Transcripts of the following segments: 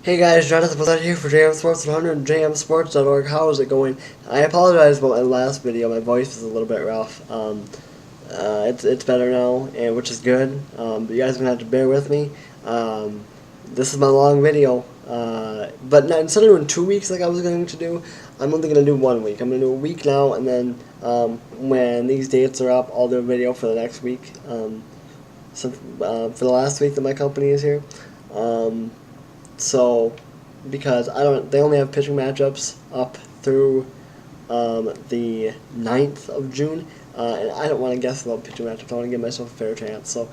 Hey guys, Jonathan Posada here for JM Sports 100 and JMSports.org. How is it going? I apologize about my last video. My voice was a little bit rough. It's better now, and which is good. But you guys are gonna have to bear with me. This is my long video, but not, instead of doing 2 weeks like I was going to do, I'm only gonna do 1 week. I'm gonna do a week now, and then when these dates are up, I'll do a video for the next week. For the last week that my company is here. So, because they only have pitching matchups up through the 9th of June, and I don't want to guess about pitching matchups. I want to give myself a fair chance. So,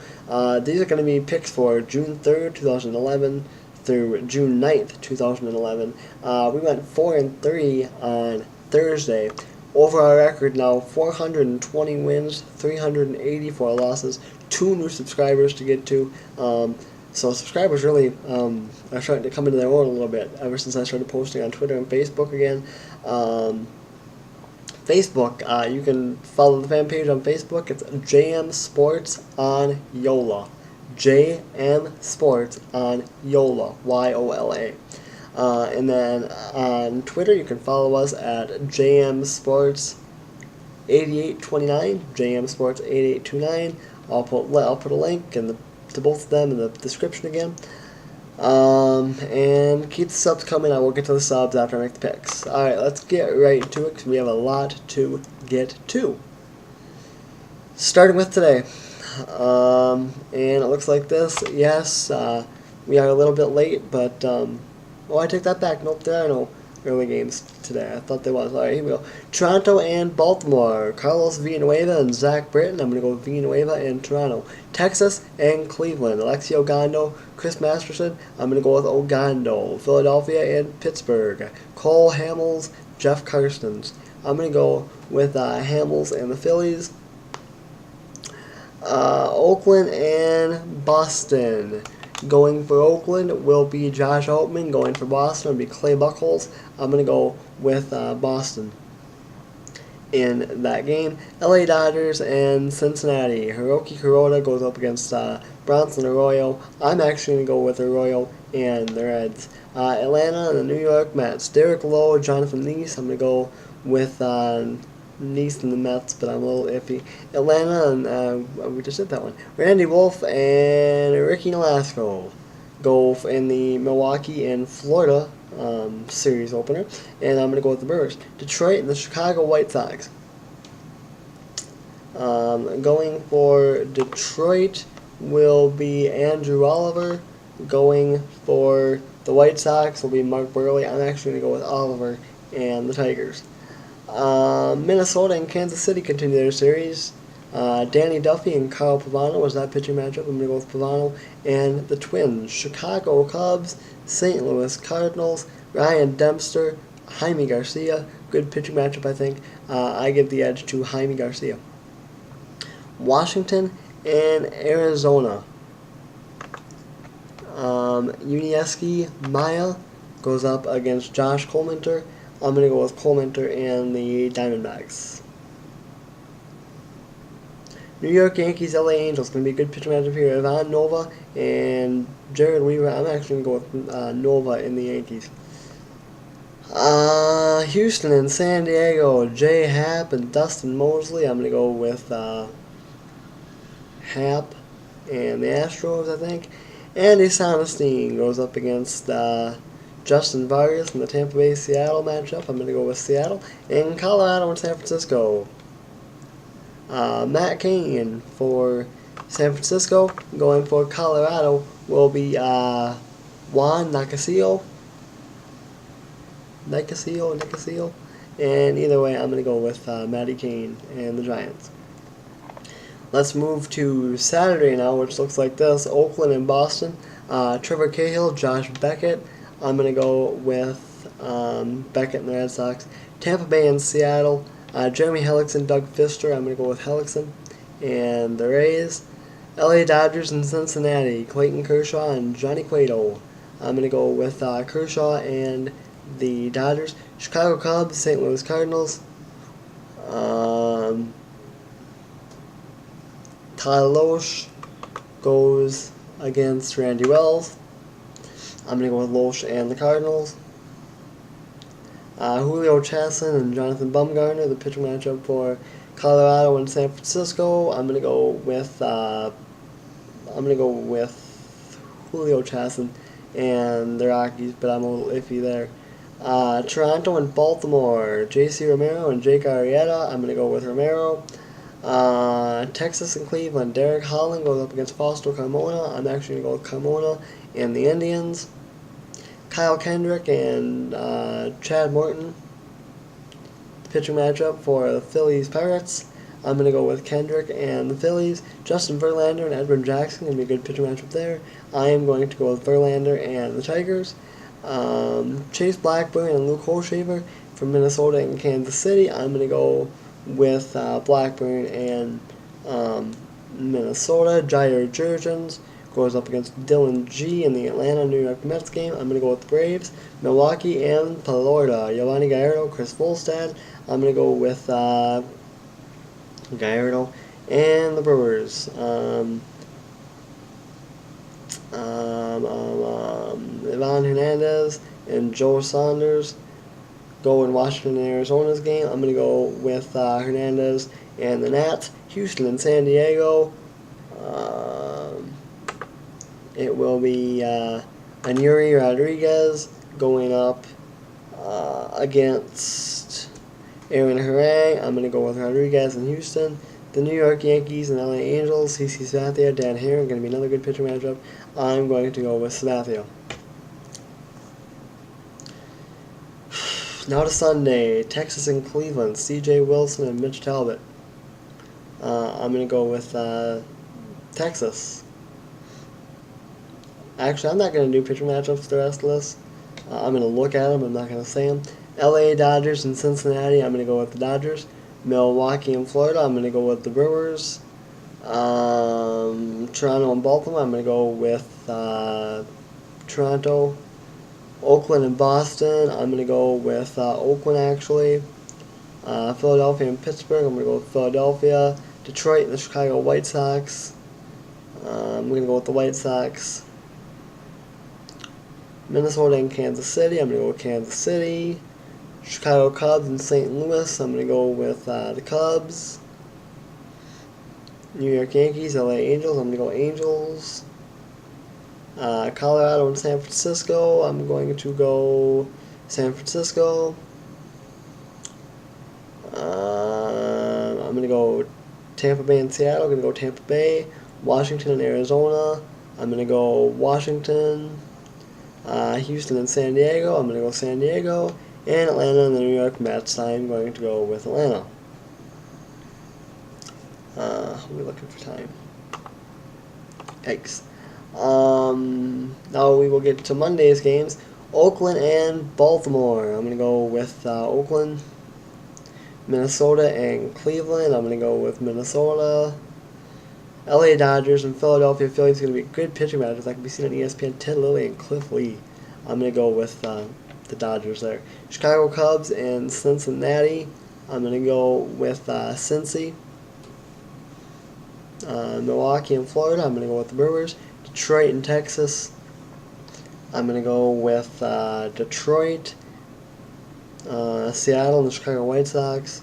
these are going to be picks for June 3rd, 2011 through June 9th, 2011. We went 4-3 on Thursday. Over our record now, 420 wins, 384 losses, 2 new subscribers to get to. So subscribers really are starting to come into their own a little bit ever since I started posting on Twitter and Facebook again. Facebook, you can follow the fan page on Facebook. It's JM Sports on Yola. JM Sports on Yola. Y-O-L-A. And then on Twitter, you can follow us at JM Sports 8829, JM Sports 8829. I'll put a link to both of them in the description again. And keep the subs coming. I will get to the subs after I make the picks. Alright, let's get right into it because we have a lot to get to. Starting with today. And it looks like this. Yes, we are a little bit late, but, oh, I take that back. Nope, there are no early games today. I thought there was. Alright, here we go. Toronto and Baltimore. Carlos Villanueva and Zach Britton. I'm going to go with Villanueva and Toronto. Texas and Cleveland. Alexi Ogando, Chris Masterson. I'm going to go with Ogando. Philadelphia and Pittsburgh. Cole Hamels, Jeff Karstens. I'm going to go with Hamels and the Phillies. Oakland and Boston. Going for Oakland will be Josh Altman. Going for Boston will be Clay Buchholz. I'm going to go with Boston in that game. LA Dodgers and Cincinnati. Hiroki Kuroda goes up against Bronson Arroyo. I'm actually going to go with Arroyo and the Reds. Atlanta and the New York Mets. Derek Lowe, Jonathan Neese. I'm going to go with Neese and the Mets, but I'm a little iffy. Atlanta and we just did that one. Randy Wolf and Ricky Nolasco go in the Milwaukee and Florida series opener, and I'm going to go with the Brewers. Detroit and the Chicago White Sox. Going for Detroit will be Andrew Oliver. Going for the White Sox will be Mark Burley. I'm actually going to go with Oliver and the Tigers. Minnesota and Kansas City continue their series. Danny Duffy and Carl Pavano was that pitching matchup. I'm going to go with Pavano and the Twins. Chicago Cubs, St. Louis Cardinals, Ryan Dempster, Jaime Garcia. Good pitching matchup, I think. I give the edge to Jaime Garcia. Washington and Arizona. Unieski Maya goes up against Josh Colminter. I'm going to go with Colminter and the Diamondbacks. New York Yankees, LA Angels. Going to be a good pitching matchup here. Ivan Nova and Jared Weaver. I'm actually going to go with Nova in the Yankees. Houston and San Diego. Jay Happ and Dustin Mosley. I'm going to go with Happ and the Astros, I think. Andy Sonestein goes up against Justin Vargas in the Tampa Bay-Seattle matchup. I'm going to go with Seattle. And Colorado and San Francisco. Matt Cain for San Francisco. Going for Colorado will be Juan Nicasio. And either way, I'm going to go with Matty Cain and the Giants. Let's move to Saturday now, which looks like this. Oakland and Boston. Trevor Cahill, Josh Beckett. I'm going to go with Beckett and the Red Sox. Tampa Bay and Seattle. Jeremy Hellickson, Doug Fister. I'm going to go with Hellickson and the Rays. LA Dodgers and Cincinnati. Clayton Kershaw and Johnny Cueto. I'm going to go with Kershaw and the Dodgers. Chicago Cubs, St. Louis Cardinals. Ty Loesch goes against Randy Wells. I'm going to go with Loesch and the Cardinals. Julio Chasson and Jonathan Bumgarner, the pitching matchup for Colorado and San Francisco. I'm gonna go with Julio Chasson and the Rockies, but I'm a little iffy there. Toronto and Baltimore, J.C. Romero and Jake Arrieta. I'm gonna go with Romero. Texas and Cleveland, Derek Holland goes up against Fausto Carmona. I'm actually gonna go with Carmona and the Indians. Kyle Kendrick and Chad Morton, the pitching matchup for the Phillies Pirates. I'm going to go with Kendrick and the Phillies. Justin Verlander and Edwin Jackson, going to be a good pitching matchup there. I am going to go with Verlander and the Tigers. Chase Blackburn and Luke Holshaver from Minnesota and Kansas City. I'm going to go with Blackburn and Minnesota. Jair Jurgens goes up against Dylan G in the Atlanta-New York Mets game. I'm going to go with the Braves. Milwaukee and Florida. Giovanni Gallardo, Chris Volstad. I'm going to go with Gallardo and the Brewers. Ivan Hernandez and Joe Saunders go in Washington and Arizona's game. I'm going to go with Hernandez and the Nats. Houston and San Diego. It will be Anuri Rodriguez going up against Aaron Harang. I'm going to go with Rodriguez in Houston. The New York Yankees and LA Angels, CC Sabathia, Dan Herron, going to be another good pitcher matchup. I'm going to go with Sabathia. Now to Sunday, Texas and Cleveland, CJ Wilson and Mitch Talbot. I'm going to go with Texas. Actually, I'm not going to do pitcher matchups for the rest of this. I'm going to look at them. I'm not going to say them. LA Dodgers and Cincinnati. I'm going to go with the Dodgers. Milwaukee and Florida. I'm going to go with the Brewers. Toronto and Baltimore. I'm going to go with Toronto. Oakland and Boston. I'm going to go with Oakland, actually. Philadelphia and Pittsburgh. I'm going to go with Philadelphia. Detroit and the Chicago White Sox. I'm going to go with the White Sox. Minnesota and Kansas City. I'm going to go with Kansas City. Chicago Cubs and St. Louis. I'm going to go with the Cubs. New York Yankees, LA Angels. I'm going to go Angels. Colorado and San Francisco. I'm going to go San Francisco. I'm going to go Tampa Bay and Seattle. I'm going to go Tampa Bay. Washington and Arizona. I'm going to go Washington. Houston and San Diego. I'm going to go San Diego. And Atlanta and the New York Mets. I'm going to go with Atlanta. We're looking for time. Yikes. Now we will get to Monday's games. Oakland and Baltimore. I'm going to go with Oakland. Minnesota and Cleveland. I'm going to go with Minnesota. LA Dodgers and Philadelphia Phillies is going to be good pitching matches that can be seen on ESPN. Ted Lilly and Cliff Lee. I'm going to go with the Dodgers there. Chicago Cubs and Cincinnati. I'm going to go with Cincy. Milwaukee and Florida. I'm going to go with the Brewers. Detroit and Texas. I'm going to go with Detroit. Seattle and the Chicago White Sox.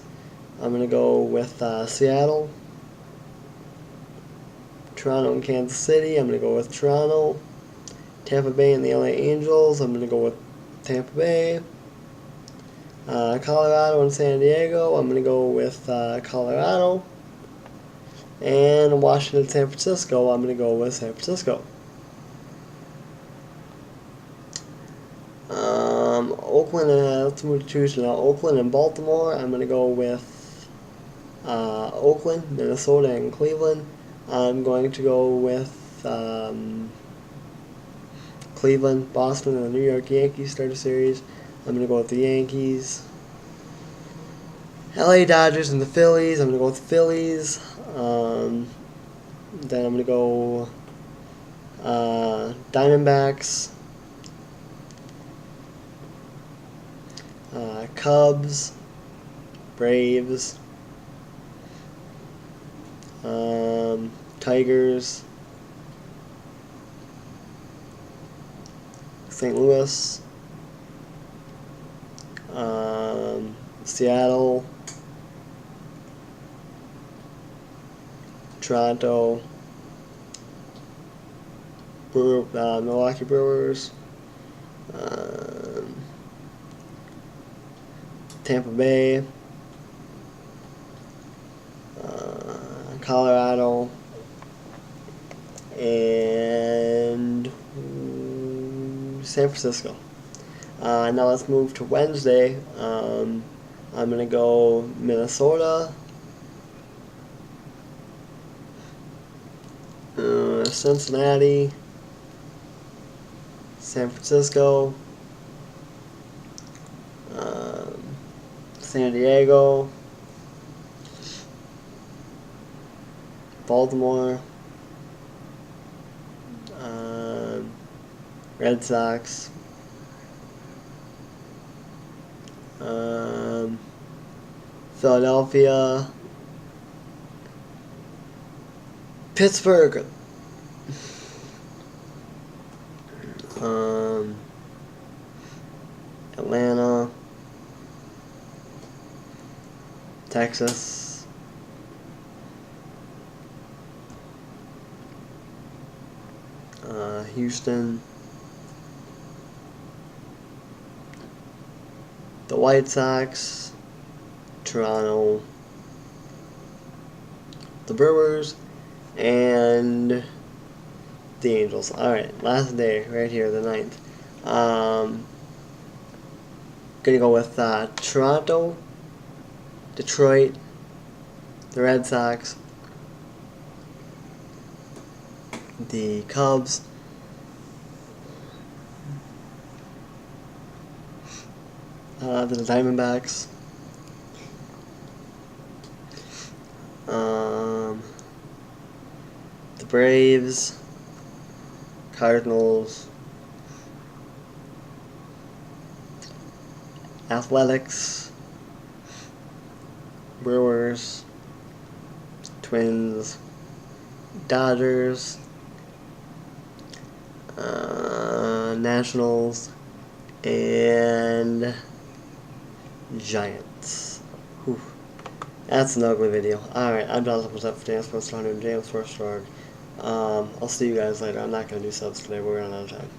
I'm going to go with Seattle. Toronto and Kansas City. I'm going to go with Toronto. Tampa Bay and the LA Angels. I'm going to go with Tampa Bay. Colorado and San Diego. I'm going to go with Colorado. And Washington and San Francisco. I'm going to go with San Francisco. Oakland, let's move to Tuesday now. Oakland and Baltimore. I'm going to go with Oakland, Minnesota, and Cleveland. I'm going to go with Cleveland, Boston, and the New York Yankees start a series. I'm going to go with the Yankees. LA Dodgers and the Phillies. I'm going to go with the Phillies. Then I'm going to go Diamondbacks. Cubs. Braves. Tigers. St. Louis, Seattle, Toronto, Milwaukee Brewers, Tampa Bay, Colorado, and San Francisco. Now let's move to Wednesday. I'm going to go Minnesota, Cincinnati, San Francisco, San Diego, Baltimore, Red Sox, Philadelphia, Pittsburgh, Atlanta, Texas, Houston, the White Sox, Toronto, the Brewers, and the Angels. Alright, last day, right here, the 9th. Gonna go with Toronto, Detroit, the Red Sox, the Cubs, the Diamondbacks, the Braves, Cardinals, Athletics, Brewers, Twins, Dodgers, Nationals, and Giants. Whew. That's an ugly video. Alright, I'm Jonathan for James Sports 100, James Sports Org. I'll see you guys later. I'm not going to do subs today. We're running out of time.